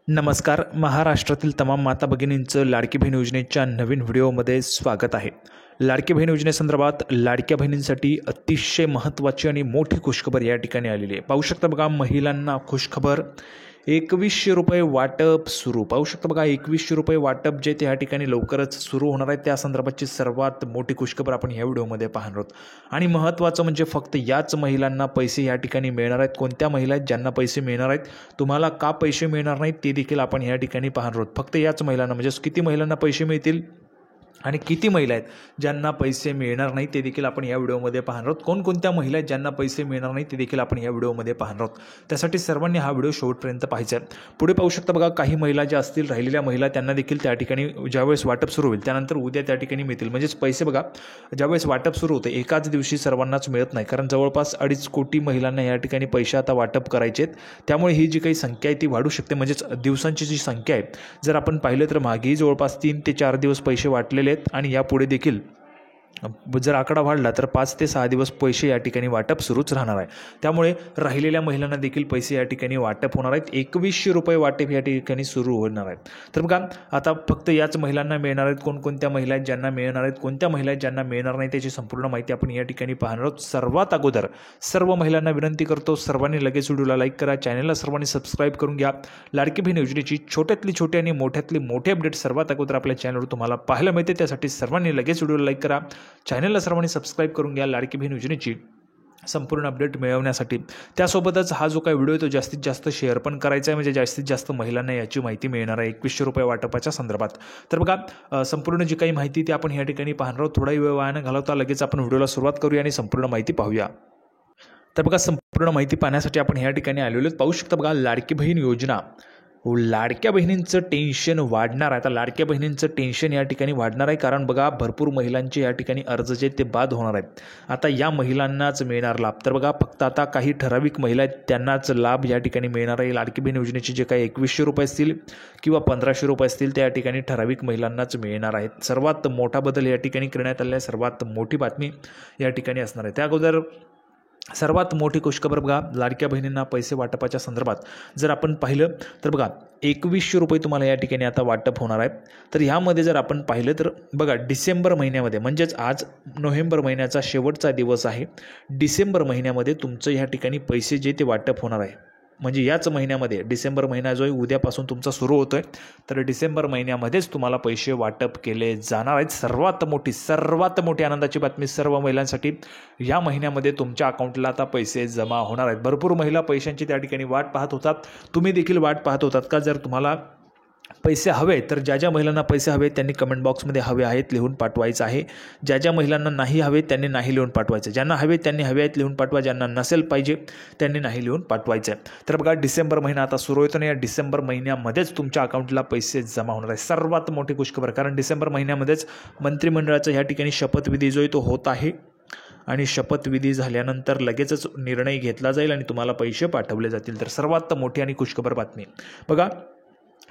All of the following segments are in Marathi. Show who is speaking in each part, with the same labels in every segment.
Speaker 1: नमस्कार. महाराष्ट्रातील तमाम माता भगिनींचं लाडकी बहीण योजनेच्या नवीन व्हिडिओमध्ये स्वागत आहे. लाडकी बहीण योजनेसंदर्भात लाडक्या बहिणींसाठी अतिशय महत्त्वाची आणि मोठी खुशखबर या ठिकाणी आलेली आहे. पाहू शकता बघा, महिलांना खुशखबर. 2100 रुपये वाटप सुरू. पाहू शकता बघा, 2100 रुपये वाटप जे त्या ठिकाणी लवकरच सुरू होणार आहे, त्या संदर्भाची सर्वात मोठी खुशखबर आपण या व्हिडिओमध्ये पाहणार आहोत. आणि महत्त्वाचं म्हणजे फक्त याच महिलांना पैसे या ठिकाणी मिळणार आहेत. कोणत्या महिला आहेत ज्यांना पैसे मिळणार आहेत, तुम्हाला का पैसे मिळणार नाहीत ते देखील आपण या ठिकाणी पाहणार आहोत. फक्त याच महिलांना, म्हणजे किती महिलांना पैसे मिळतील आणि किती महिला आहेत ज्यांना पैसे मिळणार नाही ते देखील आपण या व्हिडिओमध्ये पाहणार आहोत. कोणकोणत्या महिला आहेत ज्यांना पैसे मिळणार नाही ते देखील आपण या व्हिडिओमध्ये पाहणार आहोत. त्यासाठी सर्वांनी हा व्हिडिओ शेवटपर्यंत पाहायचा आहे. पुढे पाहू शकता बघा, काही महिला ज्या असतील, राहिलेल्या महिला, त्यांना देखील त्या ठिकाणी ज्यावेळेस वाटप सुरू होईल त्यानंतर उद्या त्या ठिकाणी मिळतील. म्हणजेच पैसे बघा, ज्यावेळेस वाटप सुरू होते एकाच दिवशी सर्वांनाच मिळत नाही, कारण जवळपास 2.5 कोटी महिलांना या ठिकाणी पैसे आता वाटप करायचे आहेत. त्यामुळे ही जी काही संख्या आहे ती वाढू शकते. म्हणजेच दिवसांची जी संख्या आहे, जर आपण पाहिलं तर मागेही जवळपास 3 ते 4 दिवस पैसे वाटलेले आहेत आणि यापुढे देखील जर आकडा वाढला तर 5 ते 6 दिवस पैसे या ठिकाणी वाटप सुरूच राहणार आहे. त्यामुळे राहिलेल्या महिलांना देखील पैसे या ठिकाणी वाटप होणार आहेत. 2100 रुपये वाटप या ठिकाणी सुरू होणार आहेत. तर बघा, आता फक्त याच महिलांना मिळणार आहेत. कोणकोणत्या महिला आहेत ज्यांना मिळणार आहेत, कोणत्या महिला आहेत ज्यांना मिळणार नाही, त्याची संपूर्ण माहिती आपण या ठिकाणी पाहणार आहोत. सर्वात अगोदर सर्व महिलांना विनंती करतो, सर्वांनी लगेच व्हिडिओला लाईक करा, चॅनलला सर्वांनी सबस्क्राईब करून घ्या. लाडकी बहीण योजनेची छोट्यातली छोटी आणि मोठ्यातली मोठे अपडेट सर्वात अगोदर आपल्या चॅनलवर तुम्हाला पाहायला मिळते. त्यासाठी सर्वांनी लगेच व्हिडिओला लाईक करा, चॅनलला सर्वांनी सबस्क्राईब करून घ्या लाडकी बहीण योजनेची संपूर्ण अपडेट मिळवण्यासाठी. त्यासोबतच हा जो काही व्हिडिओ आहे तो जास्तीत जास्त शेअर पण करायचा आहे, म्हणजे जास्तीत जास्त महिलांना याची माहिती मिळणार आहे 2100 रुपये वाटपाच्या संदर्भात. तर बघा, संपूर्ण जी काही माहिती ती आपण या ठिकाणी पाहणार आहोत. थोडाही वेळ वाया न घालवता लगेच आपण व्हिडिओला सुरुवात करूया आणि संपूर्ण माहिती पाहूया. तर बघा, संपूर्ण माहिती पाहण्यासाठी आपण या ठिकाणी आलेलो आहोत. पाहू शकता बघा, लाडकी बहीण योजना, लाडक्या बहिणींचं टेन्शन वाढणार आहे. आता लाडक्या बहिणींचं टेन्शन या ठिकाणी वाढणार आहे, कारण बघा, भरपूर महिलांचे या ठिकाणी अर्ज जे ते बाद होणार आहेत. आता या महिलांनाच मिळणार लाभ. तर बघा, फक्त आता काही ठराविक महिला आहेत त्यांनाच लाभ या ठिकाणी मिळणार आहे. लाडकी बहीण योजनेचे जे काही 2100 रुपये असतील किंवा 1500 रुपये असतील त्या ठिकाणी ठराविक महिलांनाच मिळणार आहेत. सर्वात मोठा बदल या ठिकाणी करण्यात आलेला आहे. सर्वात मोठी बातमी या ठिकाणी असणार आहे. त्या अगोदर सर्वात मोठी खुशखबर बघा, लाडक्या बहिणींना पैसे वाटपाच्या संदर्भात जर आपण पाहिलं तर बघा, 2100 रुपये तुम्हाला या ठिकाणी आता वाटप होणार आहे. तर ह्यामध्ये जर आपण पाहिलं तर बघा, डिसेंबर महिन्यामध्ये, म्हणजेच आज नोव्हेंबर महिन्याचा शेवटचा दिवस आहे, डिसेंबर महिन्यामध्ये तुमचं ह्या ठिकाणी पैसे जे ते वाटप होणार आहे. म्हणजे याच महिन्यामध्ये, डिसेंबर महिना जो आहे उद्यापासून तुमचा सुरू होतो आहे, तर डिसेंबर महिन्यामध्येच तुम्हाला पैसे वाटप केले जाणार आहेत. सर्वात मोठी आनंदाची बातमी सर्व महिलांसाठी, या महिन्यामध्ये तुमच्या अकाउंटला आता पैसे जमा होणार आहेत. भरपूर महिला पैशांची त्या ठिकाणी वाट पाहत होतात. तुम्ही देखील वाट पाहत होतात का? जर तुम्हाला पैसे हवे तर ज्या महिलांना पैसे हवे त्यांनी कमेंट बॉक्समध्ये हवे आहेत लिहून पाठवायचं आहे. ज्या महिलांना नाही हवे त्यांनी नाही लिहून पाठवायचं. ज्यांना हवे त्यांनी हवे आहेत लिहून पाठवा. ज्यांना नसेल पाहिजे त्यांनी नाही लिहून पाठवायचं आहे. तर बघा, डिसेंबर महिना आता सुरू होतो ना, या डिसेंबर महिन्यामध्येच तुमच्या अकाउंटला पैसे जमा होणार आहे. सर्वात मोठी खुशखबर, कारण डिसेंबर महिन्यामध्येच मंत्रिमंडळाचा ह्या ठिकाणी शपथविधी जो आहे तो होत आहे आणि शपथविधी झाल्यानंतर लगेचच निर्णय घेतला जाईल आणि तुम्हाला पैसे पाठवले जातील. तर सर्वात मोठी आणि खुशखबर बातमी बघा,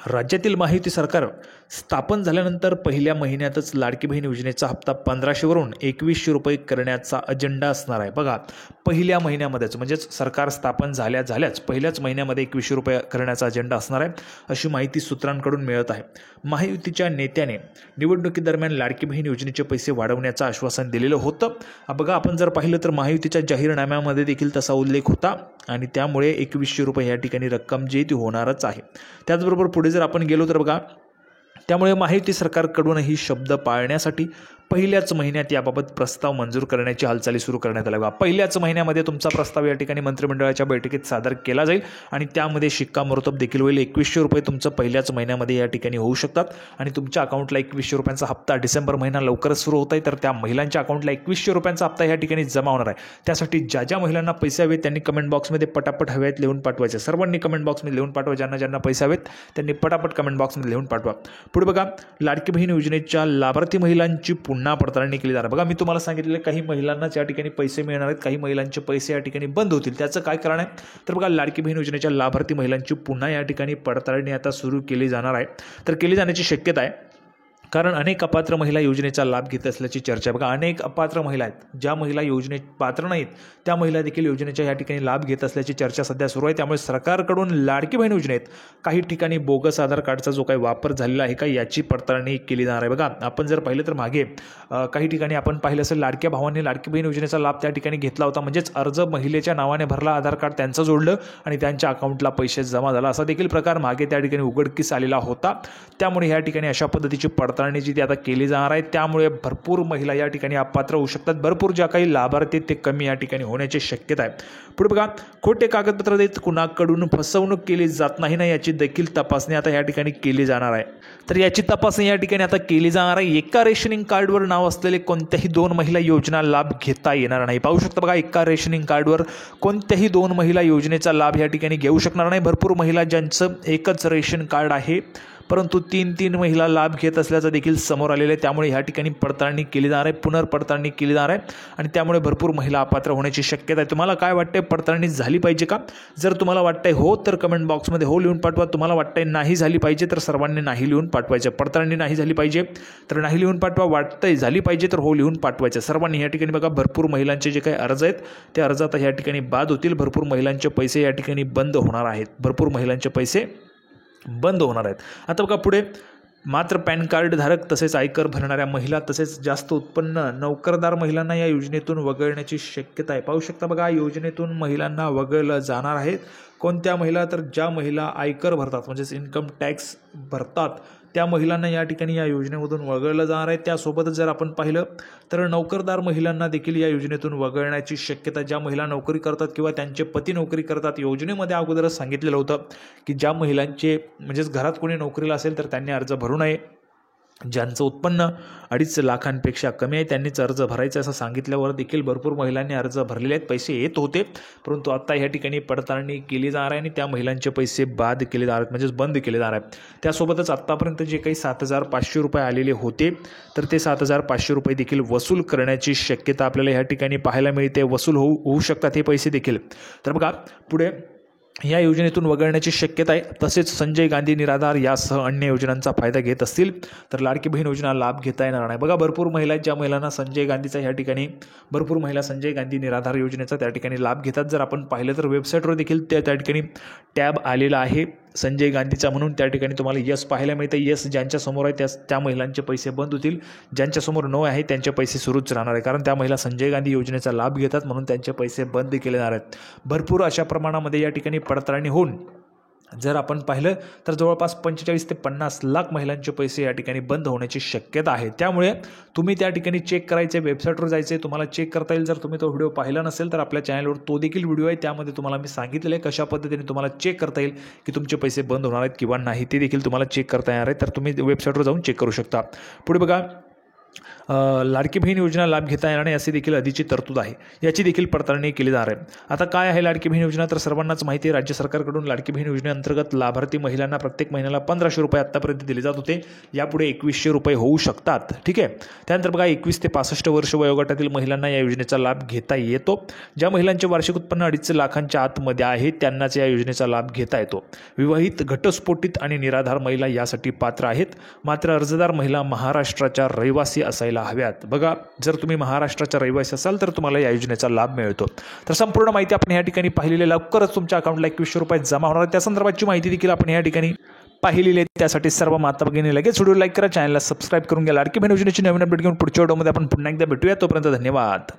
Speaker 1: राज्यातील महायुती सरकार स्थापन झाल्यानंतर पहिल्या महिन्यातच लाडकी बहीण योजनेचा हप्ता 1500 वरून 2100 रुपये करण्याचा अजेंडा असणार आहे. बघा, पहिल्या महिन्यामध्येच, म्हणजेच सरकार स्थापन झाल्याच पहिल्याच महिन्यामध्ये 2100 रुपये करण्याचा अजेंडा असणार आहे, अशी माहिती सूत्रांकडून मिळत आहे. महायुतीच्या नेत्याने निवडणुकीदरम्यान लाडकी बहीण योजनेचे पैसे वाढवण्याचं आश्वासन दिलेलं होतं. बघा, आपण जर पाहिलं तर महायुतीच्या जाहीरनाम्यामध्ये देखील तसा उल्लेख होता आणि त्यामुळे 2100 रुपये या ठिकाणी रक्कम जी ती होणारच आहे. त्याचबरोबर पुढे जर आपण गेलो तर बघा, त्यामुळे महायुती सरकारकडूनही शब्द पाळण्यासाठी पहिल्याच महिन्यात याबाबत प्रस्ताव मंजूर करण्याची हालचाली सुरू करण्यात आल्या. पहिल्याच महिन्यामध्ये तुमचा प्रस्ताव या ठिकाणी मंत्रिमंडळाच्या बैठकीत सादर केला जाईल आणि त्यामध्ये शिक्कामोर्तब देखील होईल. 2100 रुपये तुमचं पहिल्याच महिन्यामध्ये या ठिकाणी होऊ शकतात आणि तुमच्या अकाउंटला 2100 रुपयांचा हप्ता, डिसेंबर महिना लवकरच सुरू होत आहे, तर त्या महिलांच्या अकाउंटला 2100 रुपयांचा हप्ता या ठिकाणी जमा होणार आहे. त्यासाठी ज्या महिलांना पैसे हवेत त्यांनी कमेंट बॉक्समध्ये पटापट हवेत लिहून पाठवायचे. सर्वांनी कमेंट बॉक्समध्ये लिहून पाठवा. ज्यांना पैसे हवेत त्यांनी पटापट कमेंट बॉक्समध्ये लिहून पाठवा. पुढे बघा, लाडकी बहीण योजनेच्या लाभार्थी महिलांची पुन्हा पडताळणी केली जाणार. बघा, मी तुम्हाला सांगितलेलं काही महिलांनाच या ठिकाणी पैसे मिळणार आहेत, काही महिलांचे पैसे या ठिकाणी बंद होतील. त्याचं काय कारण आहे? तर बघा, लाडकी बहीण योजनेच्या लाभार्थी महिलांची पुन्हा या ठिकाणी पडताळणी आता सुरू केली जाणार आहे. तर केली जाण्याची शक्यता आहे. कारण अनेक अपात्र महिला योजनेचा लाभ घेत असल्याची चर्चा आहे. बघा, अनेक अपात्र महिला आहेत, ज्या महिला योजनेत पात्र नाहीत त्या महिला देखील योजनेच्या या ठिकाणी लाभ घेत असल्याची चर्चा सध्या सुरू आहे. त्यामुळे सरकारकडून लाडकी बहीण योजनेत काही ठिकाणी बोगस आधार कार्डचा जो काही वापर झालेला आहे का याची पडताळणी केली जाणार आहे. बघा, आपण जर पाहिलं तर मागे काही ठिकाणी आपण पाहिलं असेल, लाडक्या भावांनी लाडकी बहीण योजनेचा लाभ त्या ठिकाणी घेतला होता. म्हणजेच अर्ज महिलेच्या नावाने भरला, आधार कार्ड त्यांचं जोडलं आणि त्यांच्या अकाउंटला पैसे जमा झाला, असा देखील प्रकार मागे त्या ठिकाणी उघडकीस आलेला होता. त्यामुळे या ठिकाणी अशा पद्धतीची पडताळणी जी ती आता केली जाणार आहे. त्यामुळे भरपूर महिला या ठिकाणी अपात्र होऊ शकतात. भरपूर ज्या काही लाभार्थी ते कमी या ठिकाणी होण्याची शक्यता आहे. पुढे बघा, खोटे कागदपत्र देत कुणाकडून फसवणूक केली जात नाही ना याची देखील तपासणी आता या ठिकाणी केली जाणार आहे. तर याची तपासणी या ठिकाणी आता केली जाणार आहे. एका रेशनिंग कार्डवर नाव असलेले कोणत्याही 2 महिला योजना लाभ घेता येणार नाही. पाहू शकता बघा, एका रेशनिंग कार्डवर कोणत्याही 2 महिला योजनेचा लाभ या ठिकाणी घेऊ शकणार नाही. भरपूर महिला ज्यांचं एकच रेशन कार्ड आहे परंतु 3 महिला लाभ घेत असल्याचं देखील समोर आलेलं आहे. त्यामुळे ह्या ठिकाणी पडताळणी केली जाणार आहे, पुनर्पडताळणी केली जाणार आहे आणि त्यामुळे भरपूर महिला अपात्र होण्याची शक्यता आहे. तुम्हाला काय वाटतंय, पडताळणी झाली पाहिजे का? जर तुम्हाला वाटतंय हो तर कमेंट बॉक्समध्ये हो लिहून पाठवा. तुम्हाला वाटतंय नाही झाली पाहिजे तर सर्वांनी नाही लिहून पाठवायचं. पडताळणी नाही झाली पाहिजे तर नाही लिहून पाठवा, वाटतंय झाली पाहिजे तर हो लिहून पाठवायचं. सर्वांनी या ठिकाणी बघा, भरपूर महिलांचे जे काही अर्ज आहेत ते अर्ज आता या ठिकाणी बाद होतील. भरपूर महिलांचे पैसे या ठिकाणी बंद होणार आहेत. भरपूर महिलांचे पैसे बंद होणार आहेत. आता बघा पुढे, मात्र पॅन कार्ड धारक तसेच आयकर भरणाऱ्या महिला तसेच जास्त उत्पन्न नोकरदार महिलांना या योजनेतून वगळण्याची शक्यता आहे. पाहू शकता बघा, योजनेतून महिलांना वगळलं जाणार आहे. कोणत्या महिला? तर ज्या महिला आयकर भरतात म्हणजेच इन्कम टॅक्स भरतात त्या महिलांना या ठिकाणी या योजनेमधून वगळलं जाणार आहे. त्यासोबतच जर आपण पाहिलं तर नोकरदार महिलांना देखील या योजनेतून वगळण्याची शक्यता. ज्या महिला नोकरी करतात किंवा त्यांचे पती नोकरी करतात, योजनेमध्ये अगोदरच सांगितलेलं होतं की ज्या महिलांचे म्हणजेच घरात कोणी नोकरीला असेल तर त्यांनी अर्ज भरू नये. ज्यांचं उत्पन्न 2.5 लाखांपेक्षा कमी आहे त्यांनीच अर्ज भरायचा असं सांगितल्यावर देखील भरपूर महिलांनी अर्ज भरलेले आहेत. पैसे येत होते परंतु आता या ठिकाणी पडताळणी केली जाणार आहे आणि त्या महिलांचे पैसे बाद केले जाणार आहेत म्हणजेच बंद केले जाणार आहेत. त्यासोबतच आत्तापर्यंत जे काही 7,500 रुपये आलेले होते तर ते 7,500 रुपये देखील वसूल करण्याची शक्यता आपल्याला या ठिकाणी पाहायला मिळते. वसूल होऊ शकतात हे पैसे देखील. तर बघा पुढे, या योजनेतून वगळण्याची शक्यता आहे. तसेच संजय गांधी निराधार यासह अन्य योजनांचा फायदा घेत असतील तर लाडकी बहीण योजना लाभ घेता येणार नाही. बघा, भरपूर महिला आहेत ज्या महिलांना संजय गांधीचा या ठिकाणी भरपूर महिला संजय गांधी निराधार योजनेचा त्या ठिकाणी लाभ घेतात. जर आपण पाहिलं तर वेबसाईटवर देखील त्या ठिकाणी टॅब आलेला आहे संजय गांधीचा म्हणून. त्या ठिकाणी तुम्हाला यस पाहायला मिळतं. यस ज्यांच्या समोर आहे त्या महिलांचे पैसे बंद होतील. ज्यांच्यासमोर नो आहे त्यांचे पैसे सुरूच राहणार आहे. कारण त्या महिला संजय गांधी योजनेचा लाभ घेतात म्हणून त्यांचे पैसे बंद केले जाणार आहेत. भरपूर अशा प्रमाणामध्ये या ठिकाणी पडताळणी होऊन जर आपण पाहिलं तर जवळपास 45 ते 50 लाख महिलांचे पैसे या ठिकाणी बंद होण्याची शक्यता आहे. त्यामुळे तुम्ही त्या ठिकाणी चेक करायचे, वेबसाईटवर जायचे, तुम्हाला चेक करता येईल. जर तुम्ही तो व्हिडिओ पाहिला नसेल तर आपल्या चॅनलवर तो देखील व्हिडिओ आहे. त्यामध्ये तुम्हाला मी सांगितलेलं आहे कशा पद्धतीने तुम्हाला चेक करता येईल की तुमचे पैसे बंद होणार आहेत किंवा नाही, ते देखील तुम्हाला चेक करता येणार आहे. तर तुम्ही वेबसाईटवर जाऊन चेक करू शकता. पुढे बघा, लाडकी बहीण योजना लाभ घेता येणार नाही अशी देखील आधीची तरतूद आहे. याची देखील पडताळणी केली जाणार आहे. आता काय आहे लाडकी बहीण योजना? तर सर्वांनाच माहिती आहे, राज्य सरकारकडून लाडकी बहीण योजनेअंतर्गत लाभार्थी महिलांना प्रत्येक महिन्याला 1,500 रुपये आत्तापर्यंत दिले जात होते. यापुढे 2,100 रुपये होऊ शकतात. ठीक आहे. त्यानंतर बघा, 21 ते 65 वर्ष वयोगटातील महिलांना या योजनेचा लाभ घेता येतो. ज्या महिलांचे वार्षिक उत्पन्न 2.5 लाखांच्या आतमध्ये आहे त्यांनाच या योजनेचा लाभ घेता येतो. विवाहित, घटस्फोटित आणि निराधार महिला यासाठी पात्र आहेत. मात्र अर्जदार महिला महाराष्ट्राच्या रहिवासी असायला हव्यात. बघा, जर तुम्ही महाराष्ट्राच्या रहिवासी असाल तर तुम्हाला या योजनेचा लाभ मिळतो. तर संपूर्ण माहिती आपण या ठिकाणी पाहिलेली, लवकरच तुमच्या अकाउंटला 2,100 रुपये जमा होणार. त्या संदर्भाची माहिती देखील आपण या ठिकाणी पाहिलेली आहे. त्यासाठी सर्व माता भगिनी लगेच व्हिडिओ लाईक करा, चॅनलला सबस्क्राईब करून घ्या. लाडकी बहीण योजनेची नवीन अपडेट घेऊन पुढच्या व्हिडिओमध्ये आपण पुन्हा एकदा भेटूया. तोपर्यंत धन्यवाद.